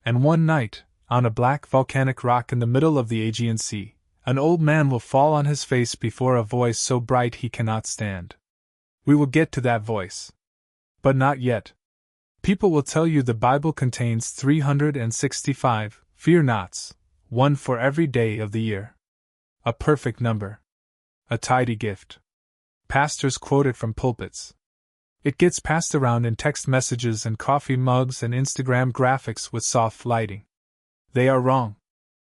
And one night, on a black volcanic rock in the middle of the Aegean Sea, an old man will fall on his face before a voice so bright he cannot stand. We will get to that voice. But not yet. People will tell you the Bible contains 365 fear nots, one for every day of the year. A perfect number. A tidy gift. Pastors quote it from pulpits. It gets passed around in text messages and coffee mugs and Instagram graphics with soft lighting. They are wrong.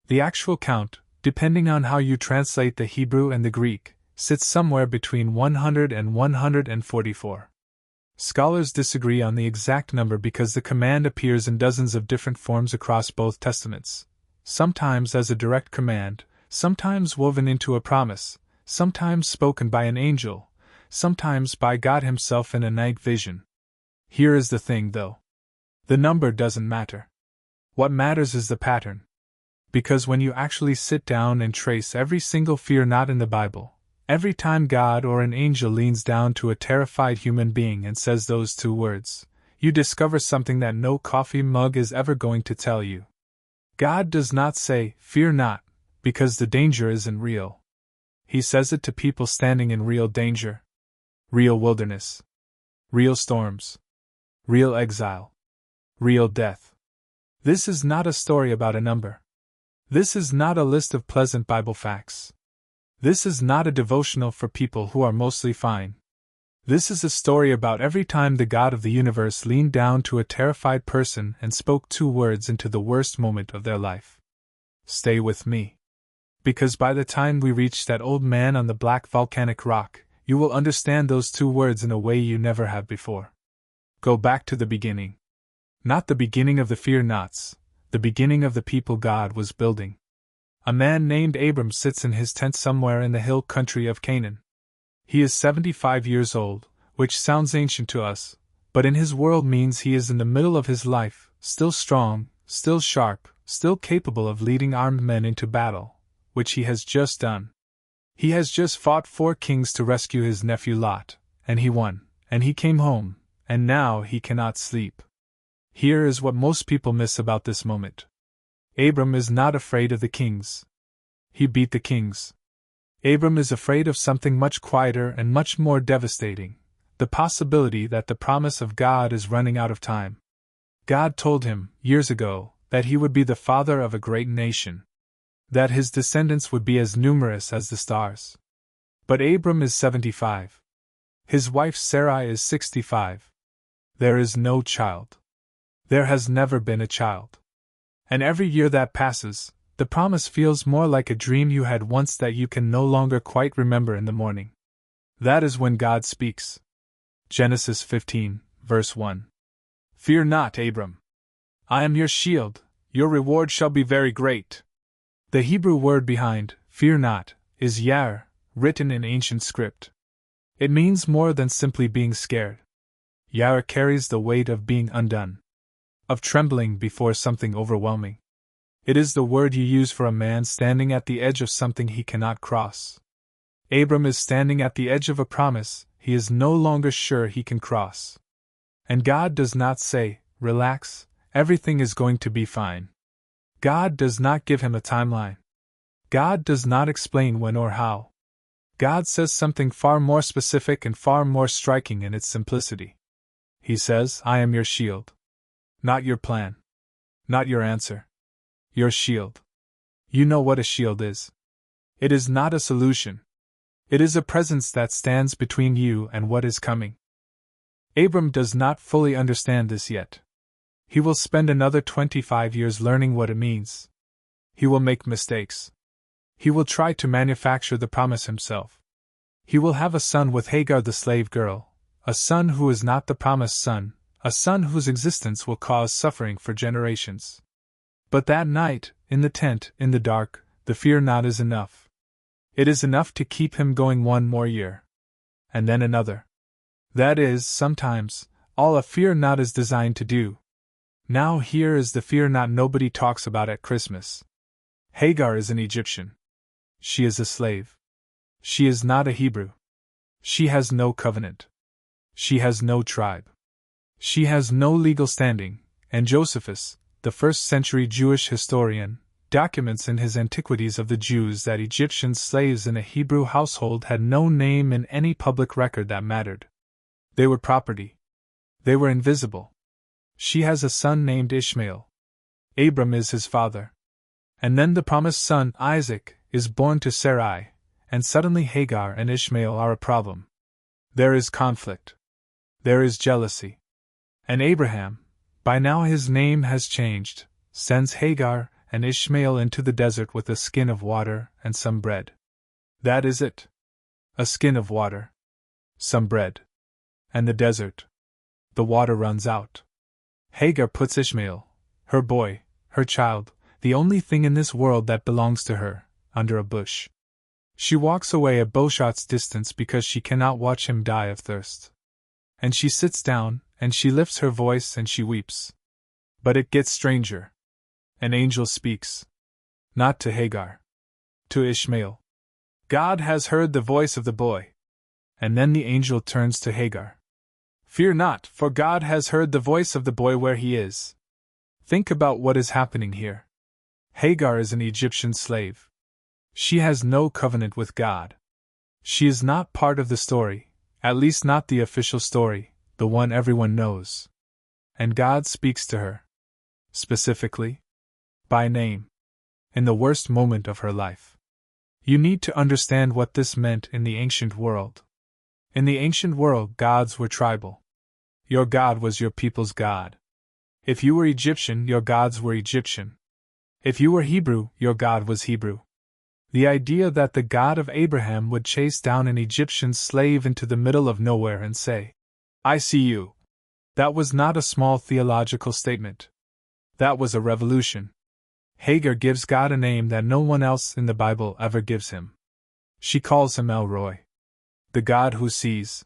The actual count, depending on how you translate the Hebrew and the Greek, sits somewhere between 100 and 144. Scholars disagree on the exact number because the command appears in dozens of different forms across both testaments, sometimes as a direct command, sometimes woven into a promise, sometimes spoken by an angel, sometimes by God Himself in a night vision. Here is the thing, though. The number doesn't matter. What matters is the pattern. Because when you actually sit down and trace every single fear not in the Bible, every time God or an angel leans down to a terrified human being and says those two words, you discover something that no coffee mug is ever going to tell you. God does not say, "Fear not," because the danger isn't real. He says it to people standing in real danger. Real wilderness. Real storms. Real exile. Real death. This is not a story about a number. This is not a list of pleasant Bible facts. This is not a devotional for people who are mostly fine. This is a story about every time the God of the universe leaned down to a terrified person and spoke two words into the worst moment of their life. Stay with me. Because by the time we reach that old man on the black volcanic rock, you will understand those two words in a way you never have before. Go back to the beginning. Not the beginning of the fear nots, the beginning of the people God was building. A man named Abram sits in his tent somewhere in the hill country of Canaan. He is 75 years old, which sounds ancient to us, but in his world means he is in the middle of his life, still strong, still sharp, still capable of leading armed men into battle, which he has just done. He has just fought 4 kings to rescue his nephew Lot, and he won, and he came home, and now he cannot sleep. Here is what most people miss about this moment. Abram is not afraid of the kings. He beat the kings. Abram is afraid of something much quieter and much more devastating, the possibility that the promise of God is running out of time. God told him, years ago, that he would be the father of a great nation, that his descendants would be as numerous as the stars. But Abram is 75. His wife Sarai is 65. There is no child. There has never been a child. And every year that passes, the promise feels more like a dream you had once that you can no longer quite remember in the morning. That is when God speaks. Genesis 15, verse 1. Fear not, Abram. I am your shield, your reward shall be very great. The Hebrew word behind, fear not, is heir, written in ancient script. It means more than simply being scared. Heir carries the weight of being undone, of trembling before something overwhelming. It is the word you use for a man standing at the edge of something he cannot cross. Abram is standing at the edge of a promise he is no longer sure he can cross. And God does not say, relax, everything is going to be fine. God does not give him a timeline. God does not explain when or how. God says something far more specific and far more striking in its simplicity. He says, I am your shield. Not your plan. Not your answer. Your shield. You know what a shield is. It is not a solution. It is a presence that stands between you and what is coming. Abram does not fully understand this yet. He will spend another 25 years learning what it means. He will make mistakes. He will try to manufacture the promise himself. He will have a son with Hagar the slave girl, a son who is not the promised son, a son whose existence will cause suffering for generations. But that night, in the tent, in the dark, the fear not is enough. It is enough to keep him going one more year. And then another. That is, sometimes, all a fear not is designed to do. Now here is the fear not nobody talks about at Christmas. Hagar is an Egyptian. She is a slave. She is not a Hebrew. She has no covenant. She has no tribe. She has no legal standing, and Josephus, the first-century Jewish historian, documents in his Antiquities of the Jews that Egyptian slaves in a Hebrew household had no name in any public record that mattered. They were property. They were invisible. She has a son named Ishmael. Abram is his father. And then the promised son, Isaac, is born to Sarai, and suddenly Hagar and Ishmael are a problem. There is conflict. There is jealousy. And Abraham, by now his name has changed, sends Hagar and Ishmael into the desert with a skin of water and some bread. That is it. A skin of water. Some bread. And the desert. The water runs out. Hagar puts Ishmael, her boy, her child, the only thing in this world that belongs to her, under a bush. She walks away a bowshot's distance because she cannot watch him die of thirst. And she sits down, and she lifts her voice and she weeps. But it gets stranger. An angel speaks. Not to Hagar. To Ishmael. God has heard the voice of the boy. And then the angel turns to Hagar. Fear not, for God has heard the voice of the boy where he is. Think about what is happening here. Hagar is an Egyptian slave. She has no covenant with God. She is not part of the story, at least not the official story, the one everyone knows. And God speaks to her. Specifically, by name. In the worst moment of her life. You need to understand what this meant in the ancient world. In the ancient world, gods were tribal. Your God was your people's God. If you were Egyptian, your gods were Egyptian. If you were Hebrew, your God was Hebrew. The idea that the God of Abraham would chase down an Egyptian slave into the middle of nowhere and say, I see you. That was not a small theological statement. That was a revolution. Hagar gives God a name that no one else in the Bible ever gives him. She calls him El Roi, the God who sees.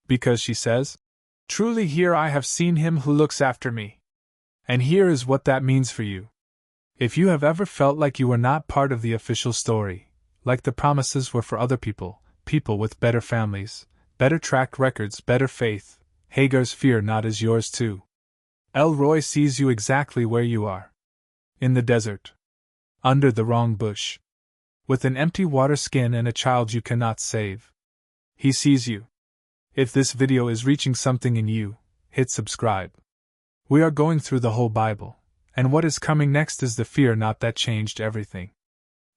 Because she says, Truly here I have seen him who looks after me. And here is what that means for you. If you have ever felt like you were not part of the official story, like the promises were for other people, people with better families, better track records, better faith, Hagar's fear not is yours too. El Roi sees you exactly where you are. In the desert. Under the wrong bush. With an empty water skin and a child you cannot save. He sees you. If this video is reaching something in you, hit subscribe. We are going through the whole Bible, and what is coming next is the fear not that changed everything.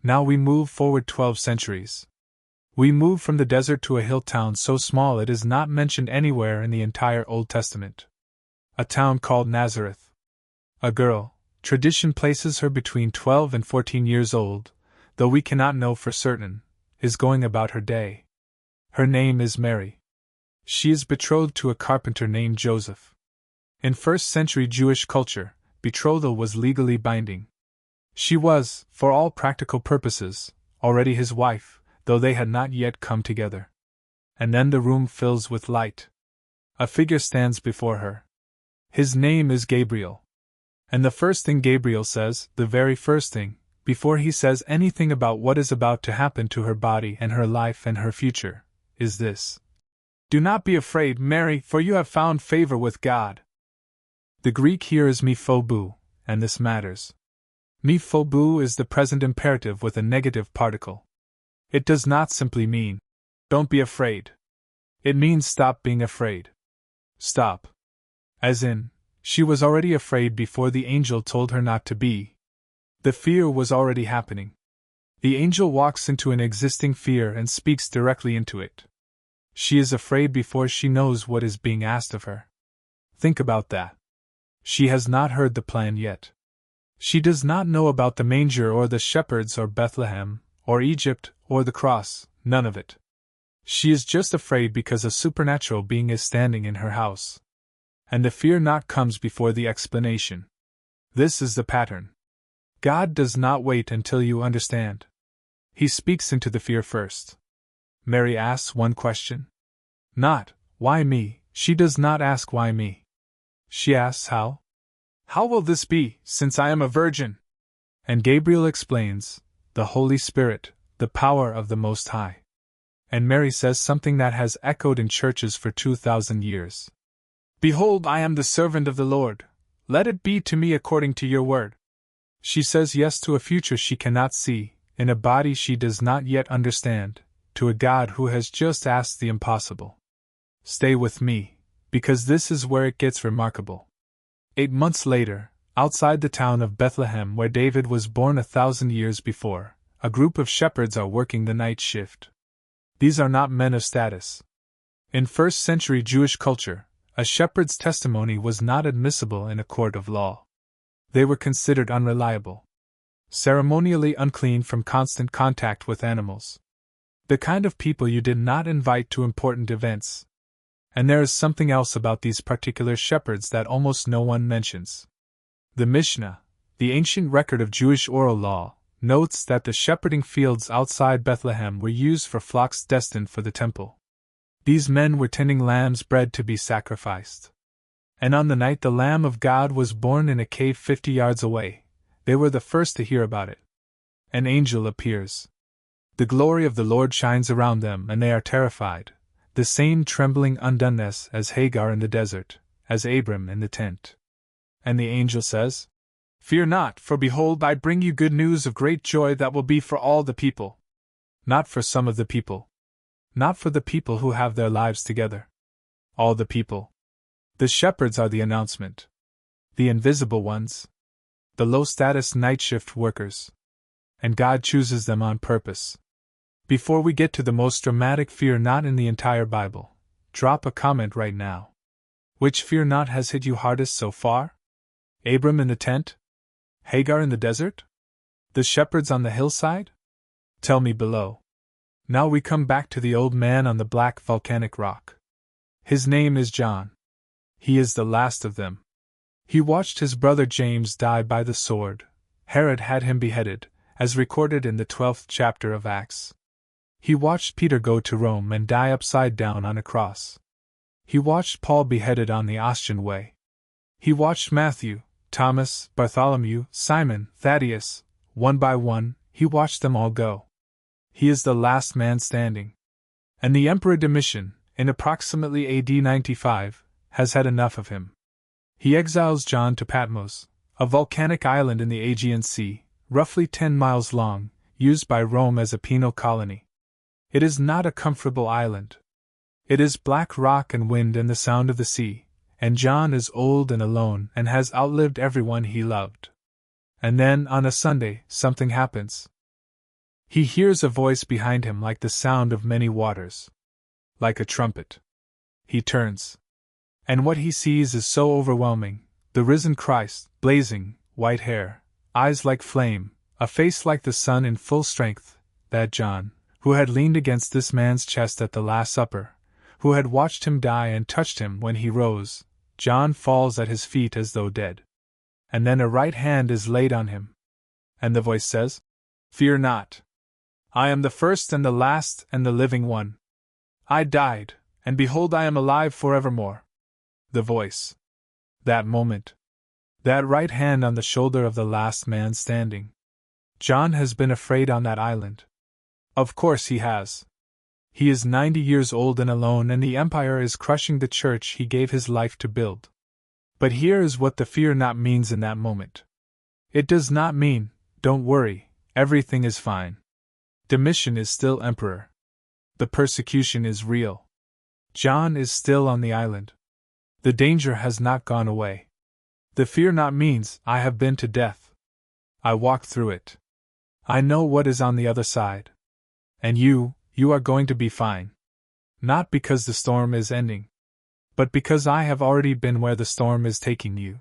Now we move forward 12 centuries. We move from the desert to a hill town so small it is not mentioned anywhere in the entire Old Testament. A town called Nazareth. A girl, tradition places her between 12 and 14 years old, though we cannot know for certain, is going about her day. Her name is Mary. She is betrothed to a carpenter named Joseph. In first-century Jewish culture, betrothal was legally binding. She was, for all practical purposes, already his wife, though they had not yet come together. And then the room fills with light. A figure stands before her. His name is Gabriel. And the first thing Gabriel says, the very first thing, before he says anything about what is about to happen to her body and her life and her future, is this. Do not be afraid, Mary, for you have found favor with God. The Greek here is me phobou, and this matters. Me phobou is the present imperative with a negative particle. It does not simply mean, don't be afraid. It means stop being afraid. Stop. As in, she was already afraid before the angel told her not to be. The fear was already happening. The angel walks into an existing fear and speaks directly into it. She is afraid before she knows what is being asked of her. Think about that. She has not heard the plan yet. She does not know about the manger or the shepherds or Bethlehem, or Egypt, or the cross, none of it. She is just afraid because a supernatural being is standing in her house. And the fear not comes before the explanation. This is the pattern. God does not wait until you understand. He speaks into the fear first. Mary asks one question. Not, why me? She does not ask why me. She asks how? How will this be, since I am a virgin? And Gabriel explains, the Holy Spirit, the power of the Most High. And Mary says something that has echoed in churches for 2,000 years. Behold, I am the servant of the Lord. Let it be to me according to your word. She says yes to a future she cannot see, in a body she does not yet understand, to a God who has just asked the impossible. Stay with me, because this is where it gets remarkable. 8 months later, outside the town of Bethlehem where David was born 1,000 years before, a group of shepherds are working the night shift. These are not men of status. In first-century Jewish culture, a shepherd's testimony was not admissible in a court of law. They were considered unreliable, ceremonially unclean from constant contact with animals. The kind of people you did not invite to important events. And there is something else about these particular shepherds that almost no one mentions. The Mishnah, the ancient record of Jewish oral law, notes that the shepherding fields outside Bethlehem were used for flocks destined for the temple. These men were tending lambs bred to be sacrificed. And on the night the Lamb of God was born in a cave 50 yards away, they were the first to hear about it. An angel appears. The glory of the Lord shines around them, and they are terrified, the same trembling undoneness as Hagar in the desert, as Abram in the tent. And the angel says, "Fear not, for behold, I bring you good news of great joy that will be for all the people." Not for some of the people. Not for the people who have their lives together. All the people. The shepherds are the announcement. The invisible ones. The low-status night shift workers. And God chooses them on purpose. Before we get to the most dramatic fear not in the entire Bible, drop a comment right now. Which fear not has hit you hardest so far? Abram in the tent? Hagar in the desert? The shepherds on the hillside? Tell me below. Now we come back to the old man on the black volcanic rock. His name is John. He is the last of them. He watched his brother James die by the sword. Herod had him beheaded, as recorded in the 12th chapter of Acts. He watched Peter go to Rome and die upside down on a cross. He watched Paul beheaded on the Ostian Way. He watched Matthew, Thomas, Bartholomew, Simon, Thaddeus, one by one, he watched them all go. He is the last man standing. And the Emperor Domitian, in approximately AD 95, has had enough of him. He exiles John to Patmos, a volcanic island in the Aegean Sea, roughly 10 miles long, used by Rome as a penal colony. It is not a comfortable island. It is black rock and wind and the sound of the sea, and John is old and alone and has outlived everyone he loved. And then, on a Sunday, something happens. He hears a voice behind him like the sound of many waters. Like a trumpet. He turns. And what he sees is so overwhelming, the risen Christ, blazing, white hair, eyes like flame, a face like the sun in full strength, that John, who had leaned against this man's chest at the Last Supper, who had watched him die and touched him when he rose, John falls at his feet as though dead. And then a right hand is laid on him. And the voice says, "Fear not. I am the first and the last and the living one. I died, and behold I am alive forevermore." The voice. That moment. That right hand on the shoulder of the last man standing. John has been afraid on that island. Of course he has. He is 90 years old and alone, and the empire is crushing the church he gave his life to build. But here is what the fear not means in that moment. It does not mean, don't worry, everything is fine. Domitian is still emperor. The persecution is real. John is still on the island. The danger has not gone away. The fear not means, I have been to death. I walked through it. I know what is on the other side. And you are going to be fine. Not because the storm is ending, but because I have already been where the storm is taking you.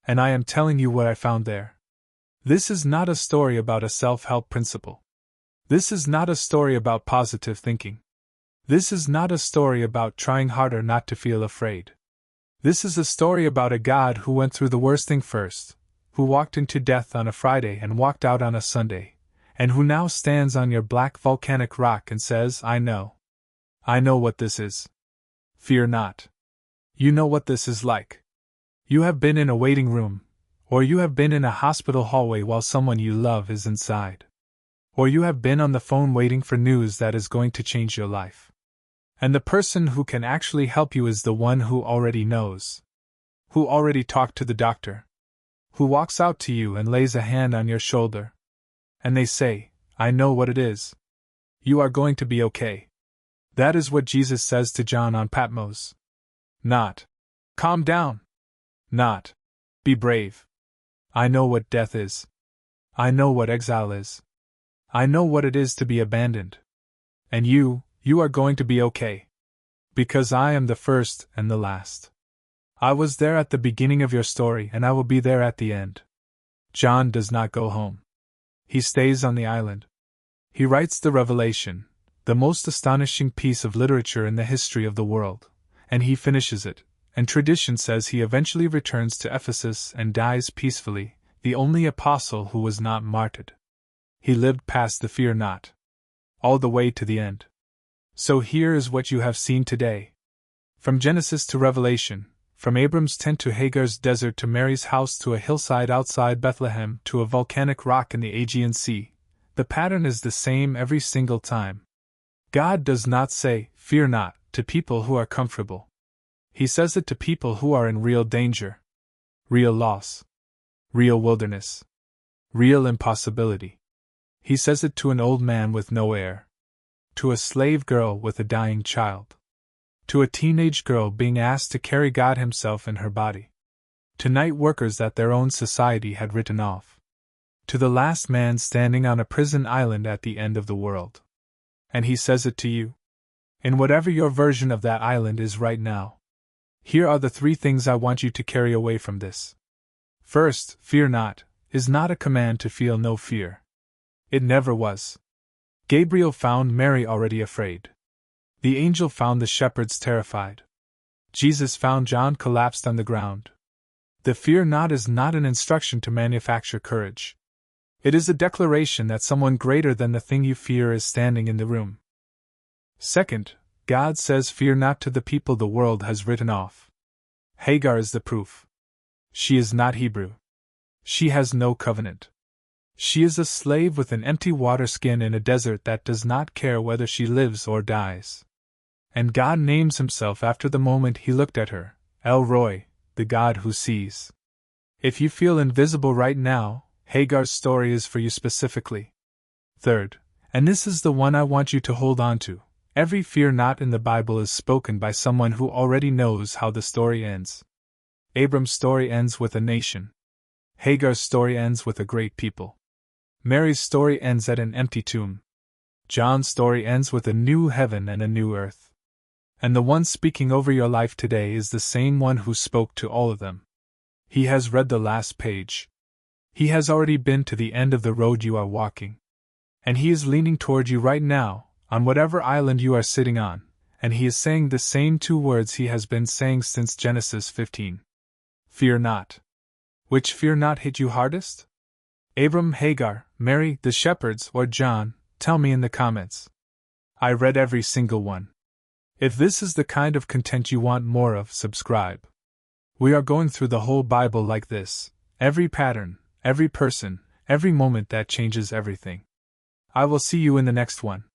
And I am telling you what I found there. This is not a story about a self-help principle. This is not a story about positive thinking. This is not a story about trying harder not to feel afraid. This is a story about a God who went through the worst thing first, who walked into death on a Friday and walked out on a Sunday, and who now stands on your black volcanic rock and says, I know what this is. Fear not. You know what this is like. You have been in a waiting room, or you have been in a hospital hallway while someone you love is inside. Or you have been on the phone waiting for news that is going to change your life. And the person who can actually help you is the one who already knows. Who already talked to the doctor? Who walks out to you and lays a hand on your shoulder? And they say, I know what it is. You are going to be okay. That is what Jesus says to John on Patmos. Not, calm down. Not, be brave. I know what death is. I know what exile is. I know what it is to be abandoned. And you are going to be okay. Because I am the first and the last. I was there at the beginning of your story, and I will be there at the end. John does not go home. He stays on the island. He writes the Revelation, the most astonishing piece of literature in the history of the world, and he finishes it, and tradition says he eventually returns to Ephesus and dies peacefully, the only apostle who was not martyred. He lived past the fear not, all the way to the end. So here is what you have seen today. From Genesis to Revelation, from Abram's tent to Hagar's desert to Mary's house to a hillside outside Bethlehem to a volcanic rock in the Aegean Sea, the pattern is the same every single time. God does not say, fear not, to people who are comfortable. He says it to people who are in real danger, real loss, real wilderness, real impossibility. He says it to an old man with no heir, to a slave girl with a dying child, to a teenage girl being asked to carry God Himself in her body, to night workers that their own society had written off, to the last man standing on a prison island at the end of the world. And He says it to you, in whatever your version of that island is right now. Here are the 3 things I want you to carry away from this. First, fear not, is not a command to feel no fear. It never was. Gabriel found Mary already afraid. The angel found the shepherds terrified. Jesus found John collapsed on the ground. The fear not is not an instruction to manufacture courage. It is a declaration that someone greater than the thing you fear is standing in the room. Second, God says fear not to the people the world has written off. Hagar is the proof. She is not Hebrew. She has no covenant. She is a slave with an empty water skin in a desert that does not care whether she lives or dies. And God names Himself after the moment He looked at her, El Roi, the God who sees. If you feel invisible right now, Hagar's story is for you specifically. Third, and this is the one I want you to hold on to, every fear not in the Bible is spoken by someone who already knows how the story ends. Abram's story ends with a nation. Hagar's story ends with a great people. Mary's story ends at an empty tomb. John's story ends with a new heaven and a new earth. And the one speaking over your life today is the same one who spoke to all of them. He has read the last page. He has already been to the end of the road you are walking. And He is leaning toward you right now, on whatever island you are sitting on, and He is saying the same 2 words He has been saying since Genesis 15. Fear not. Which fear not hit you hardest? Abram, Hagar, Mary, the shepherds, or John? Tell me in the comments. I read every single one. If this is the kind of content you want more of, subscribe. We are going through the whole Bible like this, every pattern, every person, every moment that changes everything. I will see you in the next one.